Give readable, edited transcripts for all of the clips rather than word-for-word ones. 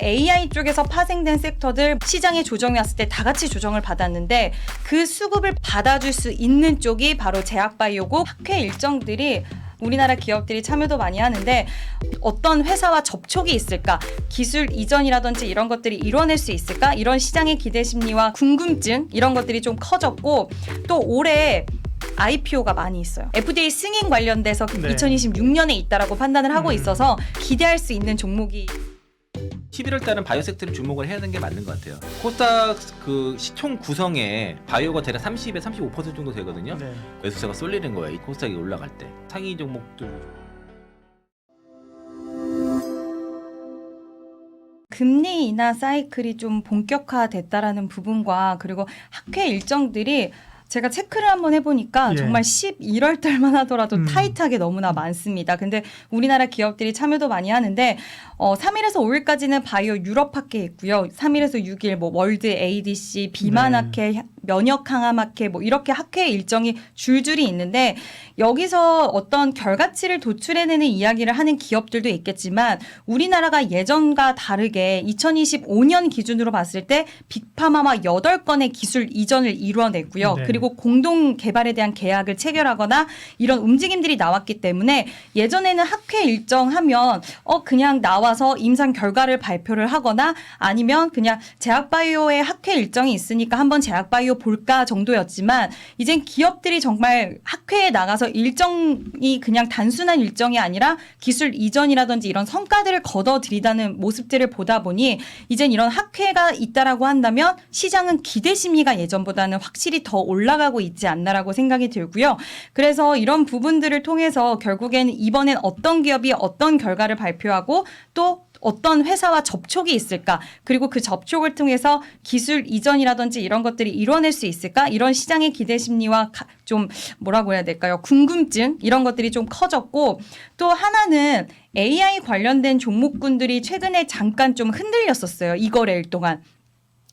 AI 쪽에서 파생된 섹터들 시장에 조정이 왔을 때 다 같이 조정을 받았는데 그 수급을 받아줄 수 있는 쪽이 바로 제약바이오고 학회 일정들이 우리나라 기업들이 참여도 많이 하는데 어떤 회사와 접촉이 있을까? 기술 이전이라든지 이런 것들이 이뤄낼 수 있을까? 이런 시장의 기대 심리와 궁금증 이런 것들이 좀 커졌고 또 올해 IPO가 많이 있어요. FDA 승인 관련돼서 2026년에 있다라고 판단을 하고 있어서 기대할 수 있는 종목이 11월 달은 바이오 섹터를 주목을 해야 되는 게 맞는 것 같아요. 코스닥 그 시총 구성에 바이오가 대략 30에 35% 정도 되거든요. 네. 매수세가 쏠리는 거예요. 이 코스닥이 올라갈 때. 상위 종목들. 금리 인하 사이클이 좀 본격화됐다라는 부분과 그리고 학회 일정들이 제가 체크를 한번 해보니까 정말 11월 달만 하더라도 타이트하게 너무나 많습니다. 근데 우리나라 기업들이 참여도 많이 하는데 3일에서 5일까지는 바이오 유럽 학회 있고요. 3일에서 6일 뭐 월드 ADC, 비만 학회, 면역 강암 학회 뭐 이렇게 학회 일정이 줄줄이 있는데 여기서 어떤 결과치를 도출해내는 이야기를 하는 기업들도 있겠지만 우리나라가 예전과 다르게 2025년 기준으로 봤을 때 빅파마와 8건의 기술 이전을 이루어냈고요. 그리고 공동 개발에 대한 계약을 체결하거나 이런 움직임들이 나왔기 때문에 예전에는 학회 일정 하면 그냥 나와서 임상 결과를 발표를 하거나 아니면 그냥 제약바이오의 학회 일정이 있으니까 한번 제약바이오 볼까 정도였지만 이젠 기업들이 정말 학회에 나가서 일정이 그냥 단순한 일정이 아니라 기술 이전이라든지 이런 성과들을 거둬들이다는 모습들을 보다 보니 이젠 이런 학회가 있다라고 한다면 시장은 기대 심리가 예전보다는 확실히 더 올라가고 있지 않나라고 생각이 들고요. 그래서 이런 부분들을 통해서 결국에는 이번엔 어떤 기업이 어떤 결과를 발표하고 또 어떤 회사와 접촉이 있을까? 그리고 그 접촉을 통해서 기술 이전이라든지 이런 것들이 이뤄낼 수 있을까? 이런 시장의 기대 심리와 좀 뭐라고 해야 될까요? 궁금증 이런 것들이 좀 커졌고 또 하나는 AI 관련된 종목군들이 최근에 잠깐 좀 흔들렸었어요. 이 거래일 동안.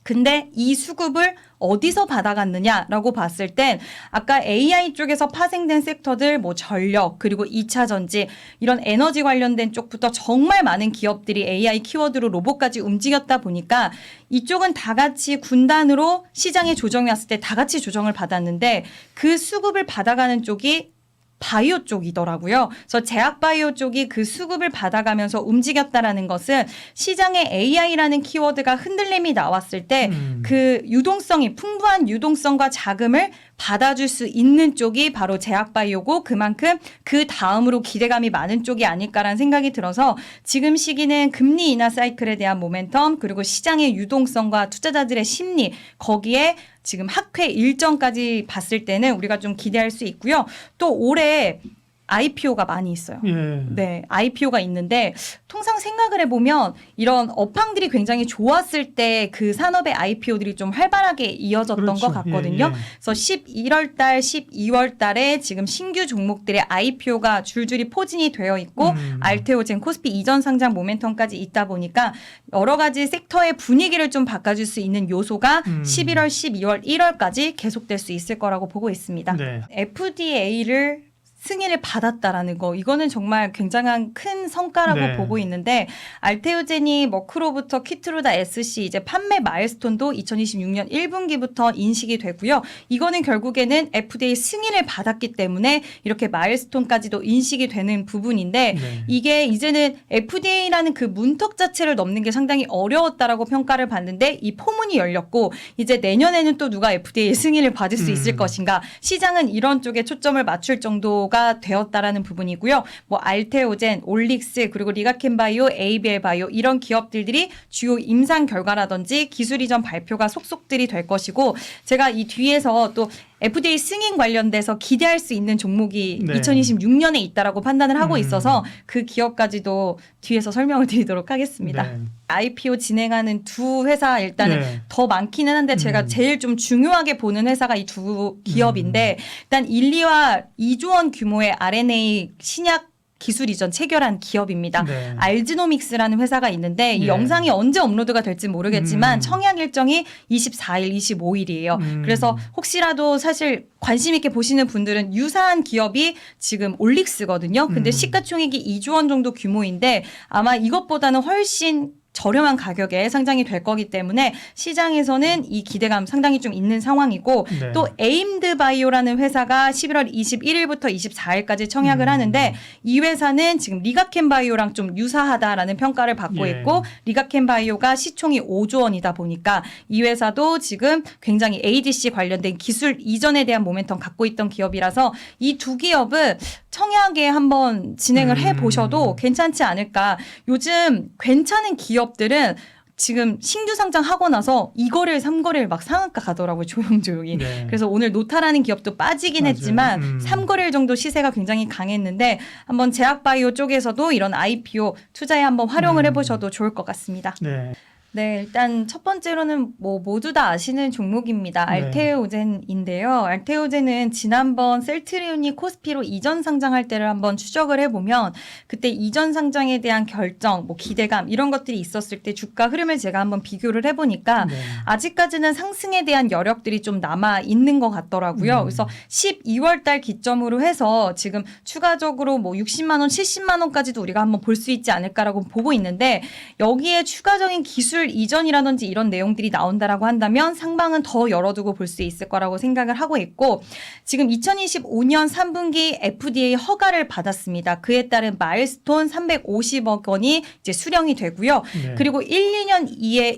근데 이 수급을 어디서 받아갔느냐라고 봤을 땐 아까 AI 쪽에서 파생된 섹터들 뭐 전력 그리고 2차 전지 이런 에너지 관련된 쪽부터 정말 많은 기업들이 AI 키워드로 로봇까지 움직였다 보니까 이쪽은 다 같이 군단으로 시장에 조정이 왔을 때 다 같이 조정을 받았는데 그 수급을 받아가는 쪽이 바이오 쪽이더라고요. 그래서 제약바이오 쪽이 그 수급을 받아가면서 움직였다라는 것은 시장에 AI라는 키워드가 흔들림이 나왔을 때 그 유동성이 풍부한 유동성과 자금을 받아줄 수 있는 쪽이 바로 제약바이오고 그만큼 그 다음으로 기대감이 많은 쪽이 아닐까라는 생각이 들어서 지금 시기는 금리 인하 사이클에 대한 모멘텀 그리고 시장의 유동성과 투자자들의 심리 거기에 지금 학회 일정까지 봤을 때는 우리가 좀 기대할 수 있고요. 또 올해 IPO가 많이 있어요. 네, IPO가 있는데 통상 생각을 해보면 이런 업황들이 굉장히 좋았을 때 그 산업의 IPO들이 좀 활발하게 이어졌던 것 같거든요. 그래서 11월 달, 12월 달에 지금 신규 종목들의 IPO가 줄줄이 포진이 되어 있고 알테오젠, 코스피 이전 상장 모멘텀까지 있다 보니까 여러 가지 섹터의 분위기를 좀 바꿔줄 수 있는 요소가 11월, 12월, 1월까지 계속될 수 있을 거라고 보고 있습니다. FDA를 승인을 받았다라는 거 이거는 정말 굉장한 큰 성과라고 보고 있는데 알테오젠이 머크로부터 키트루다 SC 이제 판매 마일스톤도 2026년 1분기부터 인식이 되고요. 이거는 결국에는 FDA 승인을 받았기 때문에 이렇게 마일스톤까지도 인식이 되는 부분인데 이게 이제는 FDA라는 그 문턱 자체를 넘는 게 상당히 어려웠다라고 평가를 받는데 이 포문이 열렸고 이제 내년에는 또 누가 FDA 승인을 받을 수 있을 것인가 시장은 이런 쪽에 초점을 맞출 정도가 되었다라는 부분이고요. 뭐 알테오젠, 올릭스 그리고 리가켄바이오, ABL바이오 이런 기업들이 주요 임상 결과라든지 기술 이전 발표가 속속들이 될 것이고 제가 이 뒤에서 또 FDA 승인 관련돼서 기대할 수 있는 종목이 2026년에 있다라고 판단을 하고 있어서 그 기업까지도 뒤에서 설명을 드리도록 하겠습니다. IPO 진행하는 두 회사 일단은 더 많기는 한데 제가 제일 좀 중요하게 보는 회사가 이 두 기업인데 일단 1, 2와 2조 원 규모의 RNA 신약 기술 이전 체결한 기업입니다. 알지노믹스라는 회사가 있는데 이 영상이 언제 업로드가 될지 모르겠지만 청약 일정이 24일, 25일이에요. 그래서 혹시라도 사실 관심 있게 보시는 분들은 유사한 기업이 지금 올릭스거든요. 근데 시가총액이 2조 원 정도 규모인데 아마 이것보다는 훨씬 저렴한 가격에 상장이 될 거기 때문에 시장에서는 이 기대감 상당히 좀 있는 상황이고 네. 또 에임드 바이오라는 회사가 11월 21일부터 24일까지 청약을 하는데 이 회사는 지금 리가켄 바이오랑 좀 유사하다라는 평가를 받고 예. 있고 리가켄 바이오가 시총이 5조 원이다 보니까 이 회사도 지금 굉장히 ADC 관련된 기술 이전에 대한 모멘텀 갖고 있던 기업이라서 이 두 기업은 청약에 한번 진행을 해보셔도 괜찮지 않을까. 요즘 괜찮은 기업들은 지금 신규 상장하고 나서 2거래일, 3거래일 막 상한가 가더라고요. 조용조용히. 네. 그래서 오늘 노타라는 기업도 빠지긴 맞아요. 했지만 3거래일 정도 시세가 굉장히 강했는데 한번 제약바이오 쪽에서도 이런 IPO 투자에 한번 활용을 해보셔도 좋을 것 같습니다. 네. 네, 일단 첫 번째로는 뭐 모두 다 아시는 종목입니다. 네. 알테오젠인데요. 알테오젠은 지난번 셀트리온이 코스피로 이전 상장할 때를 한번 추적을 해보면 그때 이전 상장에 대한 결정, 뭐 기대감 이런 것들이 있었을 때 주가 흐름을 제가 한번 비교를 해보니까 네. 아직까지는 상승에 대한 여력들이 좀 남아 있는 것 같더라고요. 그래서 12월 달 기점으로 해서 지금 추가적으로 뭐 60만 원, 70만 원까지도 우리가 한번 볼 수 있지 않을까라고 보고 있는데 여기에 추가적인 기술 이전이라든지 이런 내용들이 나온다라고 한다면 상방은 더 열어두고 볼 수 있을 거라고 생각을 하고 있고 지금 2025년 3분기 FDA 허가를 받았습니다. 그에 따른 마일스톤 350억 원이 이제 수령이 되고요. 네. 그리고 1, 2년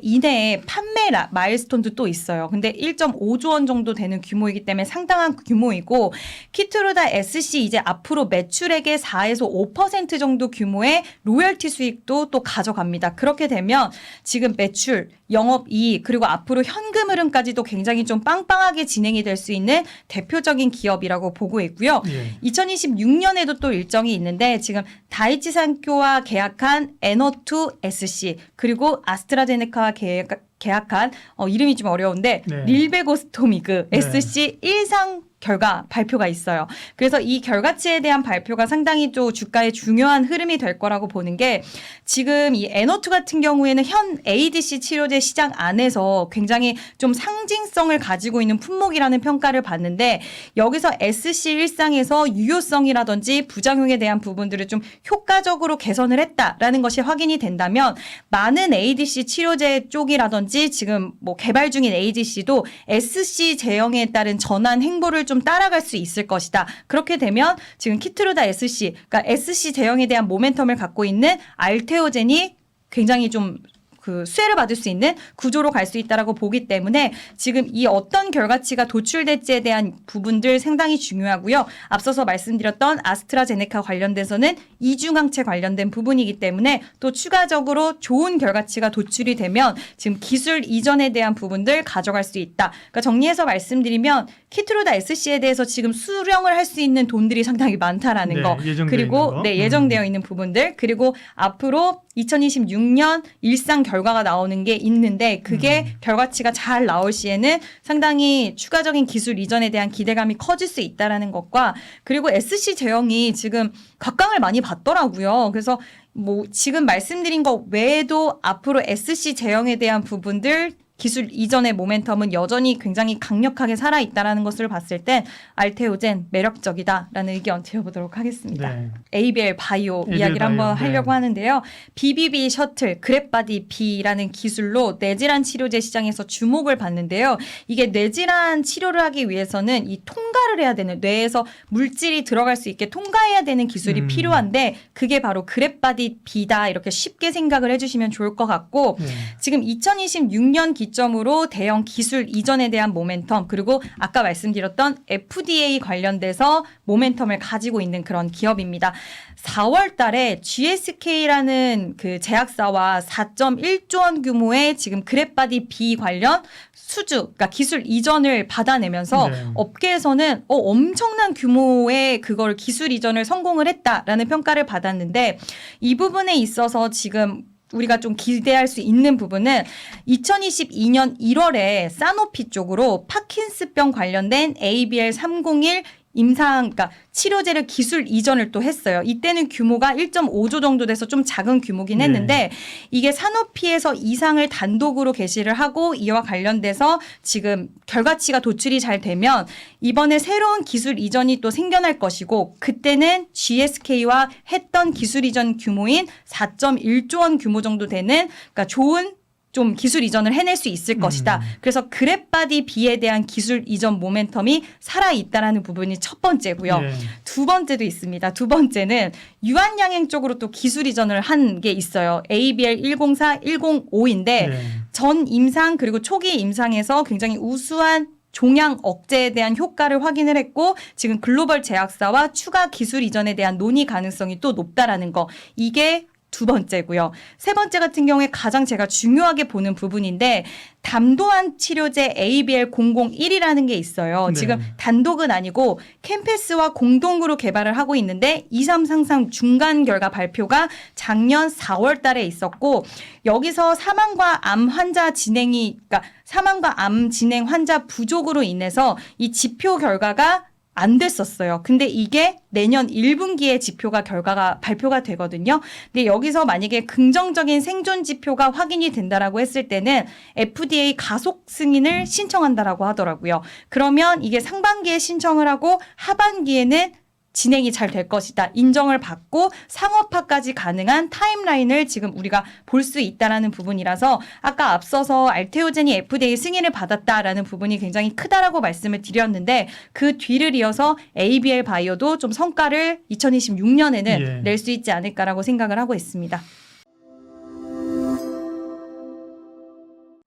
이내에 판매 마일스톤도 또 있어요. 근데 1.5조 원 정도 되는 규모이기 때문에 상당한 규모이고 키트루다 SC 이제 앞으로 매출액의 4에서 5% 정도 규모의 로열티 수익도 또 가져갑니다. 그렇게 되면 지금 매출, 영업이익 그리고 앞으로 현금 흐름까지도 굉장히 좀 빵빵하게 진행이 될 수 있는 대표적인 기업이라고 보고 있고요. 예. 2026년에도 또 일정이 있는데 지금 다이치 산교와 계약한 에너투 SC 그리고 아스트라제네카와 계약한 이름이 좀 어려운데 네. 릴베고스토미그 네. SC 1상 결과 발표가 있어요. 그래서 이 결과치에 대한 발표가 상당히 또 주가의 중요한 흐름이 될 거라고 보는 게 지금 이 에너투 같은 경우에는 현 ADC 치료제 시장 안에서 굉장히 좀 상징성을 가지고 있는 품목이라는 평가를 받는데 여기서 SC1상에서 유효성이라든지 부작용에 대한 부분들을 좀 효과적으로 개선을 했다라는 것이 확인이 된다면 많은 ADC 치료제 쪽이라든지 지금 뭐 개발 중인 ADC도 SC 제형에 따른 전환 행보를 좀 따라갈 수 있을 것이다. 그렇게 되면 지금 키트루다 SC, 그러니까 SC 제형에 대한 모멘텀을 갖고 있는 알테오젠이 굉장히 좀 그 수혜를 받을 수 있는 구조로 갈 수 있다라고 보기 때문에 지금 이 어떤 결과치가 도출될지에 대한 부분들 상당히 중요하고요. 앞서서 말씀드렸던 아스트라제네카 관련돼서는 이중항체 관련된 부분이기 때문에 또 추가적으로 좋은 결과치가 도출이 되면 지금 기술 이전에 대한 부분들 가져갈 수 있다. 그러니까 정리해서 말씀드리면 키트루다 SC에 대해서 지금 수령을 할 수 있는 돈들이 상당히 많다라는 네, 거. 예정되어 그리고 있는 거. 네, 예정되어 있는 부분들. 그리고 앞으로 2026년 일상 결과가 나오는 게 있는데 그게 결과치가 잘 나올 시에는 상당히 추가적인 기술 이전에 대한 기대감이 커질 수 있다라는 것과 그리고 SC 제형이 지금 각광을 많이 받더라고요. 그래서 뭐 지금 말씀드린 것 외에도 앞으로 SC 제형에 대한 부분들 기술 이전의 모멘텀은 여전히 굉장히 강력하게 살아있다라는 것을 봤을 땐 알테오젠 매력적이다라는 의견 드려보도록 하겠습니다. 네. ABL 바이오 ABL 이야기를 한번 바이오, 하려고 네. 하는데요. BBB 셔틀 그랩바디 B라는 기술로 뇌질환 치료제 시장에서 주목을 받는데요. 이게 뇌질환 치료를 하기 위해서는 이 통과를 해야 되는 뇌에서 물질이 들어갈 수 있게 통과해야 되는 기술이 필요한데 그게 바로 그랩바디 B다 이렇게 쉽게 생각을 해주시면 좋을 것 같고 네. 지금 2026년 기점으로 대형 기술 이전에 대한 모멘텀 그리고 아까 말씀드렸던 FDA 관련돼서 모멘텀을 가지고 있는 그런 기업입니다. 4월 달에 GSK라는 그 제약사와 4.1조 원 규모의 지금 그랩바디 B 관련 수주, 그러니까 기술 이전을 받아내면서 네. 업계에서는 엄청난 규모의 그걸 기술 이전을 성공을 했다라는 평가를 받았는데 이 부분에 있어서 지금 우리가 좀 기대할 수 있는 부분은 2022년 1월에 사노피 쪽으로 파킨스병 관련된 ABL301 그러니까 치료제를 기술 이전을 또 했어요. 이때는 규모가 1.5조 정도 돼서 좀 작은 규모긴 했는데 이게 산오피에서 이상을 단독으로 게시를 하고 이와 관련돼서 지금 결과치가 도출이 잘 되면 이번에 새로운 기술 이전이 또 생겨날 것이고 그때는 GSK와 했던 기술 이전 규모인 4.1조 원 규모 정도 되는 그러니까 좋은 좀 기술 이전을 해낼 수 있을 것이다. 그래서 그랩바디 B에 대한 기술 이전 모멘텀이 살아있다라는 부분이 첫 번째고요. 두 번째도 있습니다. 두 번째는 유한양행 쪽으로 또 기술 이전을 한 게 있어요. ABL 104, 105인데 전 임상 그리고 초기 임상에서 굉장히 우수한 종양 억제에 대한 효과를 확인을 했고 지금 글로벌 제약사와 추가 기술 이전에 대한 논의 가능성이 또 높다라는 거. 이게 두 번째고요. 세 번째 같은 경우에 가장 제가 중요하게 보는 부분인데 담도한 치료제 ABL001이라는 게 있어요. 지금 단독은 아니고 캠페스와 공동으로 개발을 하고 있는데 2333 중간 결과 발표가 작년 4월 달에 있었고 여기서 사망과 암 진행 환자 부족으로 인해서 이 지표 결과가 안 됐었어요. 근데 이게 내년 1분기에 결과가 발표가 되거든요. 근데 여기서 만약에 긍정적인 생존 지표가 확인이 된다라고 했을 때는 FDA 가속 승인을 신청한다라고 하더라고요. 그러면 이게 상반기에 신청을 하고 하반기에는 진행이 잘 될 것이다. 인정을 받고 상업화까지 가능한 타임라인을 지금 우리가 볼 수 있다라는 부분이라서 아까 앞서서 알테오젠이 FDA 승인을 받았다라는 부분이 굉장히 크다라고 말씀을 드렸는데 그 뒤를 이어서 ABL 바이오도 좀 성과를 2026년에는 낼 수 있지 않을까라고 생각을 하고 있습니다.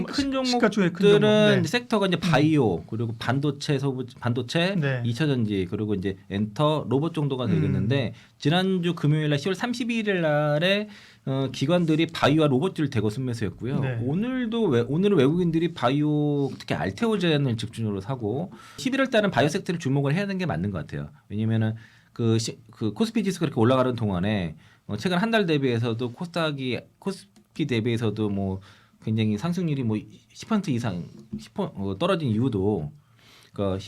큰 종목들은 섹터가 이제 바이오 그리고 반도체, 2차전지 그리고 이제 엔터, 로봇 정도가 되겠는데 지난주 금요일날 10월 31일 날에 기관들이 바이오와 로봇을 대거 순매수했고요. 오늘은 외국인들이 바이오 특히 알테오젠을 집중적으로 사고 11월 달은 바이오 섹터를 주목을 해야 되는 게 맞는 것 같아요. 왜냐면은 그 코스피 지수가 그렇게 올라가는 동안에 최근 한 달 대비해서도 코스피 대비해서도 뭐 굉장히 상승률이 뭐 10% 이상 떨어진 이유도 그러니까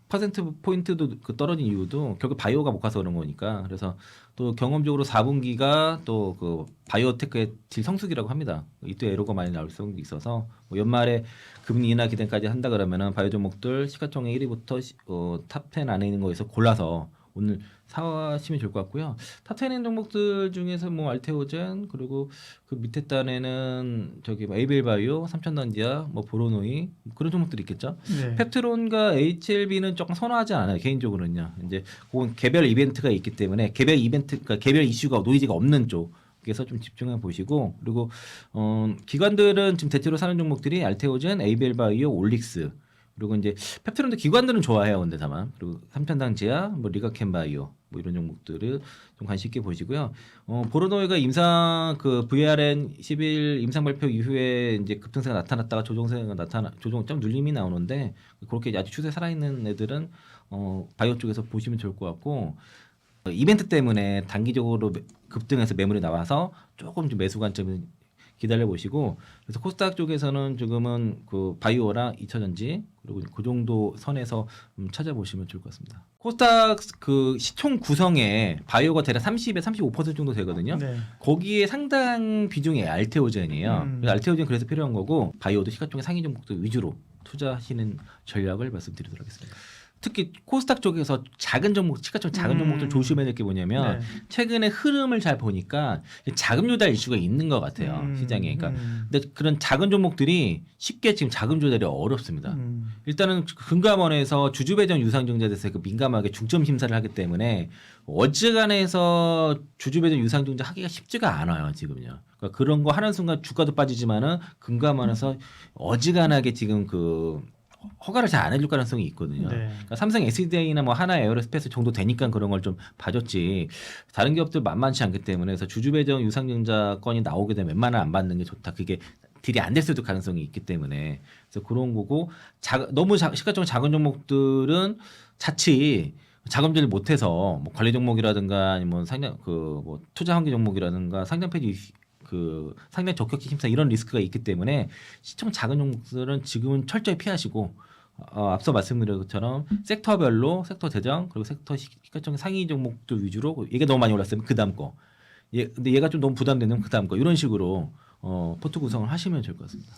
10% 포인트도 떨어진 이유도 결국 바이오가 못 가서 그런 거니까 그래서 또 경험적으로 4분기가 또 그 바이오테크의 질 성숙이라고 합니다. 이때 에러가 많이 나올 수 있어서 뭐 연말에 금리 인하 기대까지 한다 그러면은 바이오 종목들 시가총액 1위부터 탑 10 안에 있는 거에서 골라서 오늘 사시면 좋을 것 같고요. 탑10 있는 종목들 중에서 뭐 알테오젠 그리고 그 밑에 단에는 저기 ABL 바이오, 삼천단지아, 뭐 보로노이 그런 종목들이 있겠죠. 펩트론과 HLB는 조금 선호하지 않아요. 개인적으로는요. 이제 그건 개별 이벤트가 있기 때문에 그러니까 개별 이슈가 노이즈가 없는 쪽에서 좀 집중해 보시고 그리고 기관들은 지금 대체로 사는 종목들이 알테오젠, ABL 바이오, 올릭스 그리고 이제 펩트론도 기관들은 좋아해요. 근데 다만 그리고 삼천당지아, 뭐 리가캠바이오 뭐 이런 종목들을 좀 관심 있게 보시고요. 보르노이가 임상 그 VRN 10일 임상 발표 이후에 이제 급등세가 나타났다가 조정 좀 눌림이 나오는데 그렇게 아주 추세 살아있는 애들은 바이오 쪽에서 보시면 좋을 것 같고 이벤트 때문에 단기적으로 급등해서 매물이 나와서 조금 좀 매수 관점을 기다려 보시고 그래서 코스닥 쪽에서는 지금은 그 바이오랑 2차전지 그리고 그 정도 선에서 찾아보시면 좋을 것 같습니다. 코스닥 그 시총 구성에 바이오가 대략 30에 35% 정도 되거든요. 거기에 상당 비중이 알테오젠이에요. 그래서 알테오젠 그래서 필요한 거고 바이오도 시가총액 상위 종목들 위주로 투자하시는 전략을 말씀드리도록 하겠습니다. 특히 코스닥 쪽에서 작은 종목, 시가총 작은 종목들 조심해야 될 게 뭐냐면 최근에 흐름을 잘 보니까 자금 조달 이슈가 있는 것 같아요 시장에. 그러니까 근데 그런 작은 종목들이 쉽게 지금 자금 조달이 어렵습니다. 일단은 금감원에서 주주 배정 유상증자에 대해서 그 민감하게 중점 심사를 하기 때문에 어지간해서 주주 배정 유상증자 하기가 쉽지가 않아요 지금요. 그러니까 그런 거 하는 순간 주가도 빠지지만은 금감원에서 어지간하게 지금 그 허가를 잘 안 해줄 가능성이 있거든요. 그러니까 삼성 SDI나 뭐 하나 에어로스페이스 정도 되니까 그런 걸 좀 봐줬지 다른 기업들 만만치 않기 때문에 그래서 주주 배정 유상증자 건이 나오게 되면 웬만하면 안 받는 게 좋다. 그게 딜이 안 될 수도 가능성이 있기 때문에 그래서 그런 거고 너무 시가총액 작은 종목들은 자칫 자금 조달 못해서 뭐 관리 종목이라든가 아니면 상장 뭐 투자 환경 종목이라든가 상장 폐지 그 상당 적격지 심사 이런 리스크가 있기 때문에 시총 작은 종목들은 지금은 철저히 피하시고 앞서 말씀드린 것처럼 섹터별로 섹터 대장 그리고 섹터 시가총 상위 종목들 위주로 이게 너무 많이 올랐으면 그 다음 거. 근데 얘가 좀 너무 부담되는 그 다음 거 이런 식으로 포트 구성을 하시면 좋을 것 같습니다.